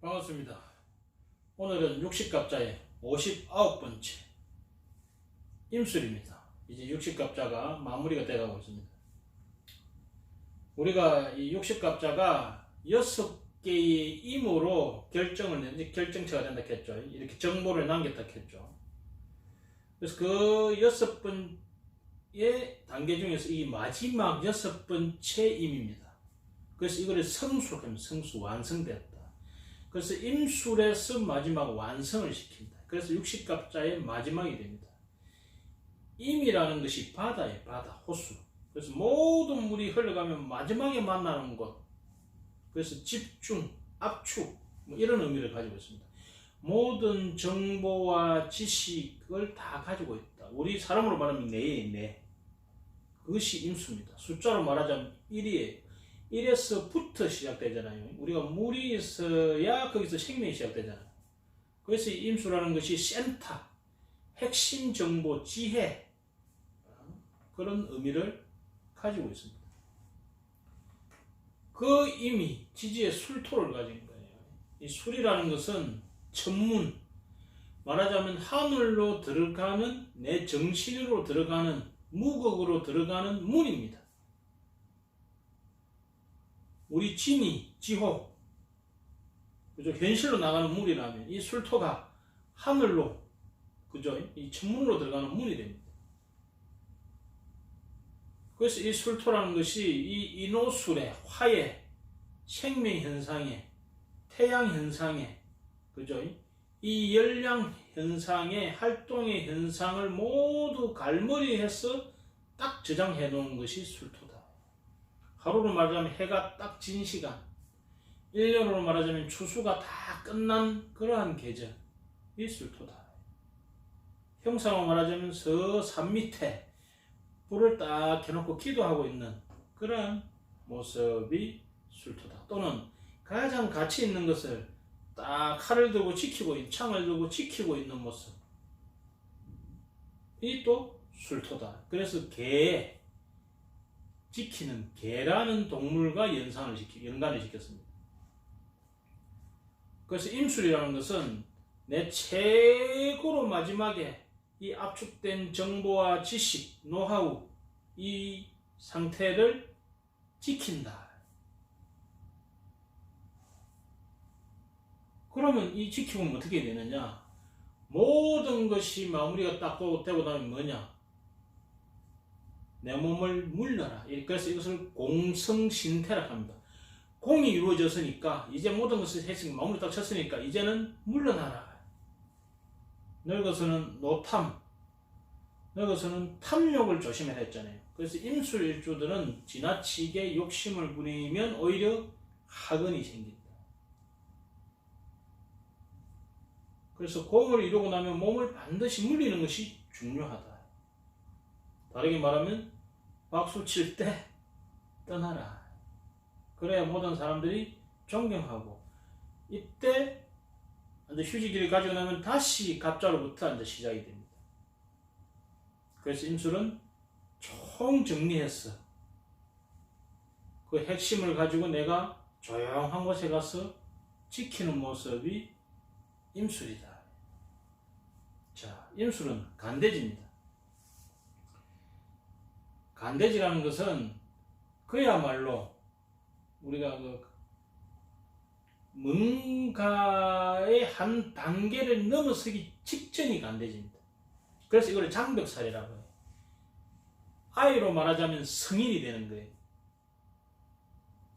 반갑습니다. 오늘은 60갑자의 59번째 임술입니다. 이제 60갑자가 마무리가 되어가고 있습니다. 우리가 이 60갑자가 6개의 임으로 결정체가 된다 했죠. 이렇게 정보를 남겼다 했죠. 그래서 그 6번의 단계 중에서 이 마지막 6번째 임입니다. 그래서 이거를 성수로 하면 성수, 완성되었다. 그래서 임술에서 마지막 완성을 시킨다. 그래서 60갑자의 마지막이 됩니다. 임이라는 것이 바다예요. 바다, 호수. 그래서 모든 물이 흘러가면 마지막에 만나는 곳. 그래서 집중, 압축 뭐 이런 의미를 가지고 있습니다. 모든 정보와 지식을 다 가지고 있다. 우리 사람으로 말하면 뇌예요. 뇌. 그것이 임수입니다. 숫자로 말하자면 1이에요. 1에서부터 시작되잖아요. 우리가 물이 있어야 거기서 생명이 시작되잖아요. 그래서 이 임수라는 것이 센터, 핵심 정보, 지혜 그런 의미를 가지고 있습니다. 그 임이 지지의 술토를 가진 거예요. 이 술이라는 것은 천문, 말하자면 하늘로 들어가는 내 정신으로 들어가는 무극으로 들어가는 문입니다. 우리 진이, 지호, 그죠? 현실로 나가는 문이라면 이 술토가 하늘로, 그죠? 이 천문으로 들어가는 문이 됩니다. 그래서 이 술토라는 것이 이 인호술의 화의 생명 현상에, 태양 현상에, 그죠? 이 열량 현상의 활동의 현상을 모두 갈머리해서 딱 저장해 놓은 것이 술토다. 하루로 말하자면 해가 딱 진 시간, 1년으로 말하자면 추수가 다 끝난 그러한 계절, 이 술토다. 형상으로 말하자면 서 산 밑에 불을 딱 켜놓고 기도하고 있는 그러한 모습이 술토다. 또는 가장 가치 있는 것을 딱 칼을 들고 지키고 있는, 창을 들고 지키고 있는 모습, 이 또 술토다. 그래서 개, 지키는 개라는 동물과 연관을 시켰습니다. 그래서 임술이라는 것은 내 최고로 마지막에 이 압축된 정보와 지식, 노하우, 이 상태를 지킨다. 그러면 이 지키면 어떻게 되느냐? 모든 것이 마무리가 딱 되고 나면 뭐냐? 내 몸을 물러라. 그래서 이것을 공성신태라고 합니다. 공이 이루어졌으니까 이제 모든 것을 했으니까 마무리 딱 쳤으니까 이제는 물러나라. 늙어서는 노탐, 늙어서는 탐욕을 조심해야 했잖아요. 그래서 임술일주들은 지나치게 욕심을 부리면 오히려 학언이 생긴다. 그래서 공을 이루고 나면 몸을 반드시 물리는 것이 중요하다. 다르게 말하면 박수 칠 때 떠나라. 그래야 모든 사람들이 존경하고, 이때 이제 휴지기를 가지고 나면 다시 갑자로부터 이제 시작이 됩니다. 그래서 임술은 총 정리해서 그 핵심을 가지고 내가 조용한 곳에 가서 지키는 모습이 임술이다. 자, 임술은 간대지입니다. 간대지라는 것은 그야말로 우리가 뭔가의 한 단계를 넘어서기 직전이 간대지입니다. 그래서 이걸 장벽살이라고 해요. 아이로 말하자면 성인이 되는 거예요.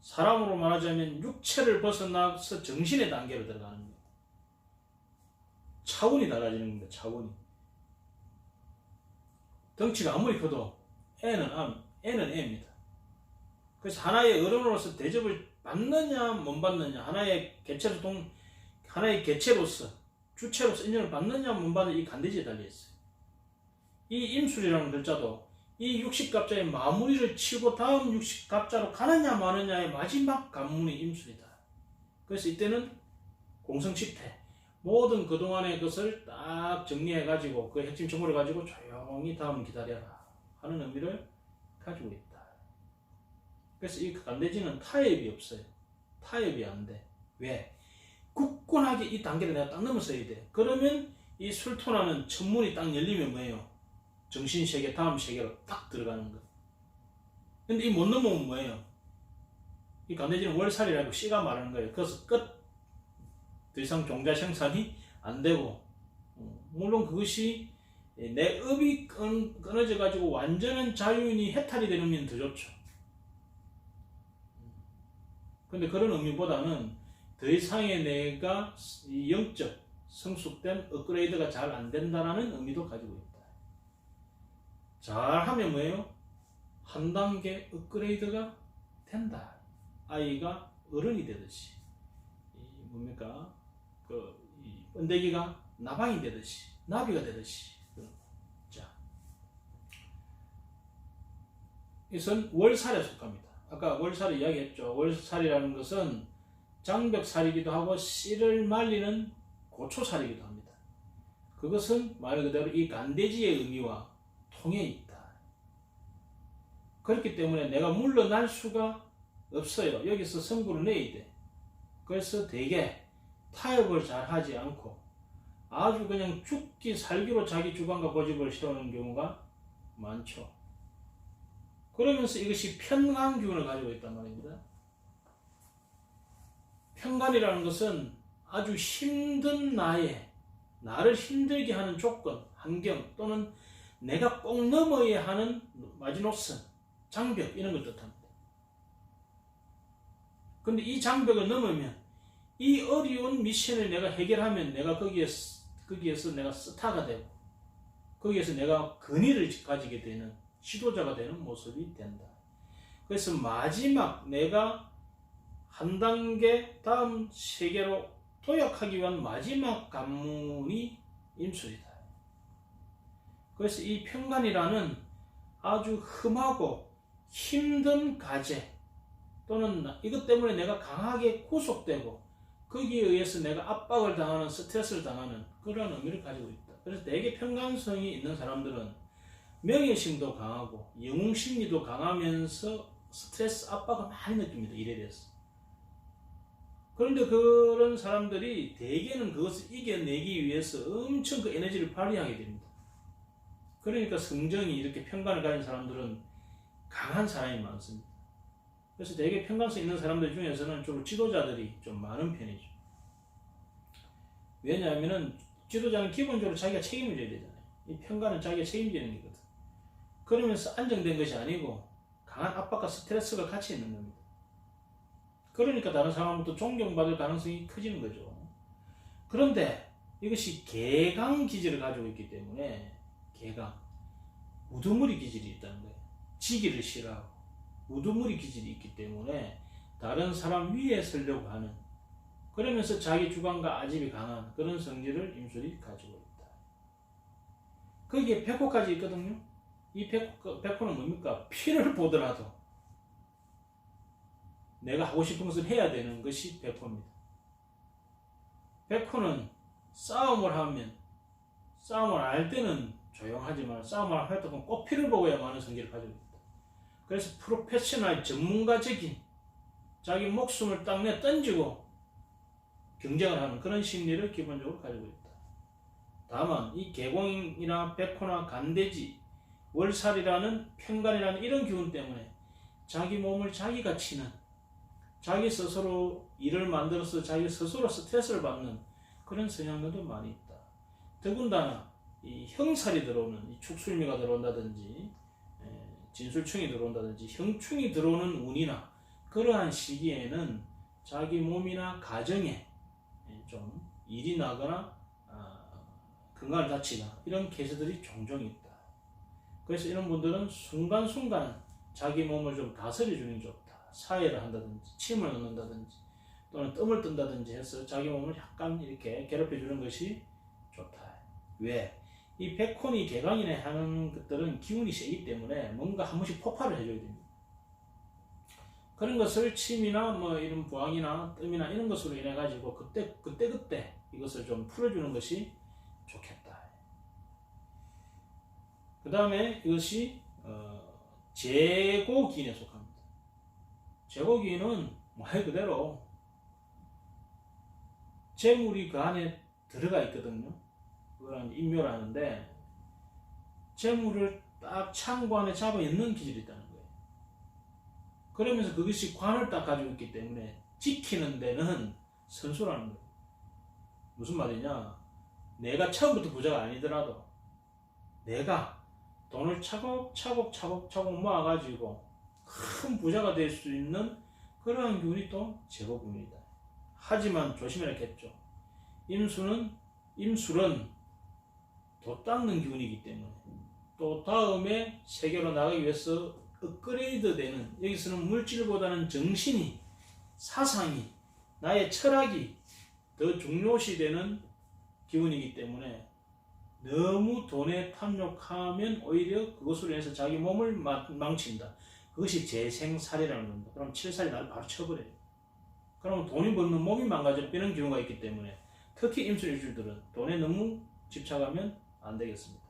사람으로 말하자면 육체를 벗어나서 정신의 단계로 들어가는 거예요. 차원이 달라지는 겁니다. 차원이. 덩치가 아무리 커도 애는 애입니다. 그래서 하나의 어른으로서 대접을 받느냐 못 받느냐, 하나의 개체로서 주체로서 인정을 받느냐 못 받느냐, 이 간대지에 달려있어요. 이 임술이라는 글자도 이 60갑자의 마무리를 치고 다음 60갑자로 가느냐 마느냐의 마지막 관문이 임술이다. 그래서 이때는 공성치태, 모든 그동안의 것을 딱 정리해가지고 그 핵심 정보를 가지고 조용히 다음 기다려라 하는 의미를 가지고 있다. 그래서 이 간대지는 타협이 없어요. 타협이 안 돼. 왜? 굳건하게 이 단계를 내가 딱 넘어서야 돼. 그러면 이 술토라는 천문이 딱 열리면 뭐예요? 정신세계 다음 세계로 딱 들어가는 거. 근데 이 못 넘으면 뭐예요? 이 간대지는 월살이라고 씨가 말하는 거예요. 그래서 끝. 더 이상 종자 생산이 안 되고, 물론 그것이 내 업이 끊어져 가지고 완전한 자유인이 해탈이 되면 더 좋죠. 근데 그런 의미보다는 더 이상의 내가 이 영적 성숙된 업그레이드가 잘 안 된다는 의미도 가지고 있다. 잘하면 뭐예요? 한 단계 업그레이드가 된다. 아이가 어른이 되듯이, 뭡니까? 이 번데기가 나방이 되듯이, 나비가 되듯이. 자, 이것은 월살에 속합니다. 아까 월살을 이야기했죠. 월살이라는 것은 장벽살이기도 하고 씨를 말리는 고초살이기도 합니다. 그것은 말 그대로 이 간대지의 의미와 통해 있다. 그렇기 때문에 내가 물러날 수가 없어요. 여기서 성부를 내야 돼. 그래서 되게 타협을 잘 하지 않고 아주 그냥 죽기 살기로 자기 주관과 고집을 세우는 경우가 많죠. 그러면서 이것이 편간 기운을 가지고 있단 말입니다. 편간이라는 것은 아주 힘든 나를 힘들게 하는 조건, 환경 또는 내가 꼭 넘어야 하는 마지노선, 장벽 이런 걸 뜻합니다. 근데 이 장벽을 넘으면 이 어려운 미션을 내가 해결하면 내가 거기에서 내가 스타가 되고 거기에서 내가 근위를 가지게 되는 지도자가 되는 모습이 된다. 그래서 마지막 내가 한 단계 다음 세계로 도약하기 위한 마지막 관문이 임술이다. 그래서 이 편간이라는 아주 험하고 힘든 과제 또는 이것 때문에 내가 강하게 구속되고 거기에 의해서 내가 압박을 당하는 스트레스를 당하는 그런 의미를 가지고 있다. 그래서 되게 편간성이 있는 사람들은 명예심도 강하고 영웅심리도 강하면서 스트레스 압박을 많이 느낍니다. 일에 대해서. 그런데 그런 사람들이 대개는 그것을 이겨내기 위해서 엄청 그 에너지를 발휘하게 됩니다. 그러니까 성정이 이렇게 편간을 가진 사람들은 강한 사람이 많습니다. 그래서 되게 편간성 있는 사람들 중에서는 주로 지도자들이 좀 많은 편이죠. 왜냐하면 지도자는 기본적으로 자기가 책임을 져야 되잖아요. 이 편간은 자기가 책임지는 거거든. 그러면서 안정된 것이 아니고 강한 압박과 스트레스가 같이 있는 겁니다. 그러니까 다른 사람부터 존경받을 가능성이 커지는 거죠. 그런데 이것이 개강 기질을 가지고 있기 때문에 우두머리 기질이 있다는 거예요. 지기를 싫어하고 우두머리 기질이 있기 때문에 다른 사람 위에 서려고 하는 그러면서 자기 주관과 아집이 강한 그런 성질을 임술이 가지고 있다. 거기에 백호까지 있거든요. 이 백호는 뭡니까? 피를 보더라도 내가 하고 싶은 것을 해야 되는 것이 백호입니다. 백호는 싸움을 안 할 때는 조용하지만 싸움을 할 때는 꼭 피를 보고야 많은 성질을 가지고 있다. 그래서 프로페셔널 전문가적인 자기 목숨을 딱 내 던지고 경쟁을 하는 그런 심리를 기본적으로 가지고 있다. 다만 이 개공이나 백호나 간대지, 월살이라는 편간이라는 이런 기운 때문에 자기 몸을 자기가 치는 자기 스스로 일을 만들어서 자기 스스로 스트레스를 받는 그런 성향들도 많이 있다. 더군다나 이 형살이 들어오는 이 축술미가 들어온다든지 진술충이 들어온다든지 형충이 들어오는 운이나 그러한 시기에는 자기 몸이나 가정에 좀 일이 나거나 건강을 다치거나 이런 케이스들이 종종 있다. 그래서 이런 분들은 순간순간 자기 몸을 좀 다스려주는 게 좋다. 사회를 한다든지 침을 넣는다든지 또는 뜸을 뜬다든지 해서 자기 몸을 약간 이렇게 괴롭혀주는 것이 좋다. 왜? 이 백혼이 개강이나 하는 것들은 기운이 세기 때문에 뭔가 한 번씩 폭발을 해줘야 됩니다. 그런 것을 침이나 뭐 이런 부항이나 뜸이나 이런 것으로 인해 가지고 그때 이것을 좀 풀어주는 것이 좋겠다. 그 다음에 이것이 재고기인에 속합니다. 재고기인은 말 그대로 재물이 그 안에 들어가 있거든요. 그거랑 인묘라는데 재물을 딱 창고 안에 잡아 있는 기질이 있다는 거예요. 그러면서 그것이 관을 딱 가지고 있기 때문에 지키는 데는 선수라는 거예요. 무슨 말이냐? 내가 처음부터 부자가 아니더라도 내가 돈을 차곡차곡 모아가지고 큰 부자가 될 수 있는 그러한 기운이 또 제법입니다. 하지만 조심해야겠죠. 임술은 도 닦는 기운이기 때문에 또 다음에 세계로 나가기 위해서 업그레이드 되는, 여기서는 물질보다는 정신이, 사상이, 나의 철학이 더 중요시 되는 기운이기 때문에 너무 돈에 탐욕하면 오히려 그것으로 인해서 자기 몸을 망친다. 그것이 재생살이라는 겁니다. 그럼 칠살이 나를 바로 쳐버려요. 그럼 돈이 벌는 몸이 망가져버리는 경우가 있기 때문에 특히 임술일주들은 돈에 너무 집착하면 안 되겠습니다.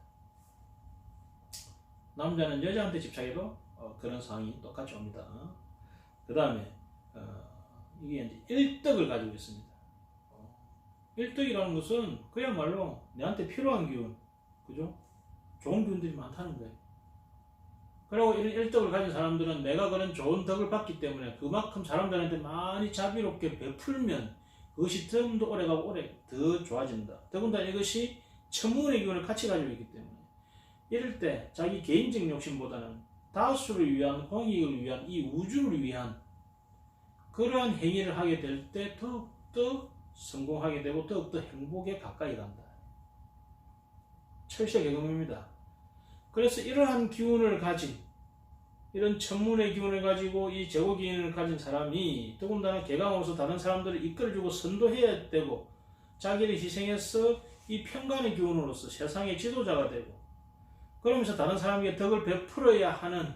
남자는 여자한테 집착해도 그런 상황이 똑같이 옵니다. 그 다음에 이게 이제 일덕을 가지고 있습니다. 일덕이라는 것은 그야말로 내한테 필요한 기운, 그죠? 좋은 기운들이 많다는 거예요. 그리고 이런 일덕을 가진 사람들은 내가 그런 좋은 덕을 받기 때문에 그만큼 사람들한테 많이 자비롭게 베풀면 그것이 좀 더 오래가고 오래 더 좋아진다. 더군다나 이것이 천문의 기운을 같이 가지고 있기 때문에 이럴 때 자기 개인적 욕심보다는 다수를 위한, 홍익을 위한, 이 우주를 위한 그러한 행위를 하게 될 때 더욱더 성공하게 되고 더욱더 행복에 가까이 간다. 철저개금입니다. 그래서 이러한 기운을 가진, 이런 천문의 기운을 가지고 이 제고 기운을 가진 사람이 더군다나 개강으로서 다른 사람들을 이끌어주고 선도해야 되고 자기를 희생해서 이 평간의 기운으로서 세상의 지도자가 되고 그러면서 다른 사람에게 덕을 베풀어야 하는,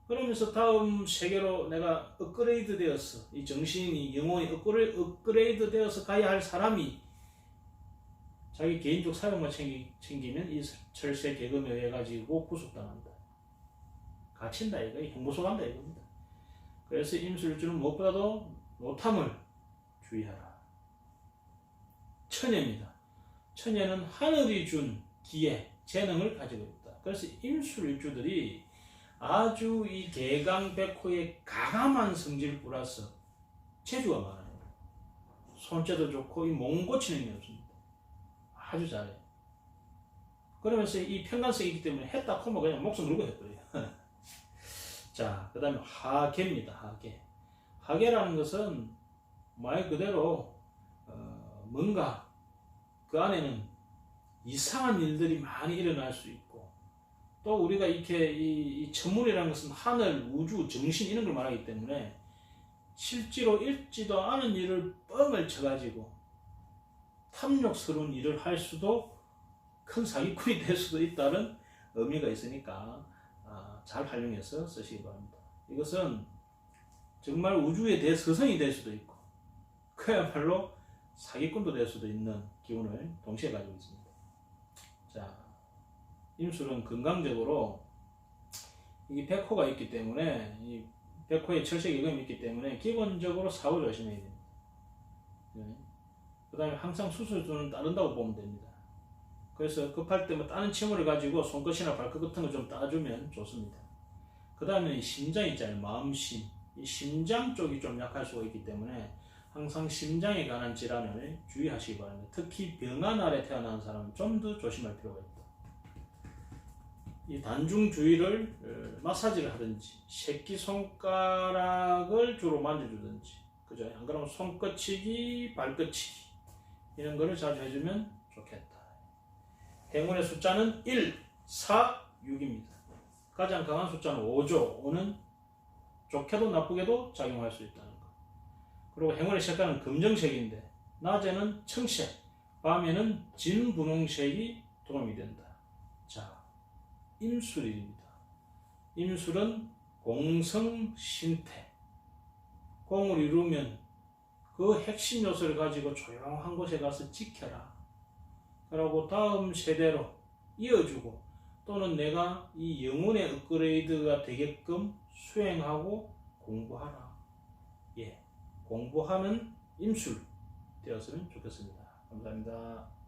그러면서 다음 세계로 내가 업그레이드 되어서 이 정신이, 영혼이 업그레이드 되어서 가야 할 사람이 자기 개인적 사용만 챙기면 이 철새 계금에 의해 가지고 구속당한다. 갇힌다 이거, 형보소간다 이겁니다. 그래서 임술일주는 무엇보다도 노탐을 주의하라. 천예입니다. 천예는 하늘이 준 기회, 재능을 가지고 있다. 그래서 임술일주들이 아주 이 개강백호의 가감한 성질 플러스 재주가 많아요. 손재도 좋고 이 몸 고치는 게 없습니다. 아주 잘해요. 그러면서 이 평간성이 있기 때문에 했다 코면 그냥 목숨 걸고 해버려요. 자, 그 다음에 하계입니다. 하계. 하계라는 것은 말 그대로 뭔가 그 안에는 이상한 일들이 많이 일어날 수 있고 또 우리가 이렇게 이 천문이라는 것은 하늘, 우주, 정신 이런 걸 말하기 때문에 실제로 읽지도 않은 일을 뻥을 쳐가지고 탐욕스러운 일을 할 수도 큰 사기꾼이 될 수도 있다는 의미가 있으니까 잘 활용해서 쓰시기 바랍니다. 이것은 정말 우주의 대스승이 될 수도 있고 그야말로 사기꾼도 될 수도 있는 기운을 동시에 가지고 있습니다. 자, 임술은 건강적으로 이게 백호가 있기 때문에 이 백호의 철새기금이 있기 때문에 기본적으로 사고 조심해야 됩니다. 그 다음에 항상 수술주는 따른다고 보면 됩니다. 그래서 급할 때 뭐 따는 침을 가지고 손끝이나 발끝 같은 거 좀 따주면 좋습니다. 그 다음에 심장 있잖아요. 마음심. 이 심장 쪽이 좀 약할 수가 있기 때문에 항상 심장에 관한 질환을 주의하시기 바랍니다. 특히 병환 아래 태어난 사람은 좀 더 조심할 필요가 있다. 이 단중 주위를 마사지를 하든지 새끼손가락을 주로 만져주든지, 그죠? 안 그러면 손끝치기, 발끝치기 이런 거를 자주 해주면 좋겠다. 행운의 숫자는 1, 4, 6입니다. 가장 강한 숫자는 5죠. 5는 좋게도 나쁘게도 작용할 수 있다는 거. 그리고 행운의 색깔은 검정색인데 낮에는 청색, 밤에는 진분홍색이 도움이 된다. 자, 임술일입니다. 임술은 공성신태. 공을 이루면 그 핵심 요소를 가지고 조용한 곳에 가서 지켜라. 그리고 다음 세대로 이어주고 또는 내가 이 영혼의 업그레이드가 되게끔 수행하고 공부하라. 예, 공부하는 임술. 되었으면 좋겠습니다. 감사합니다.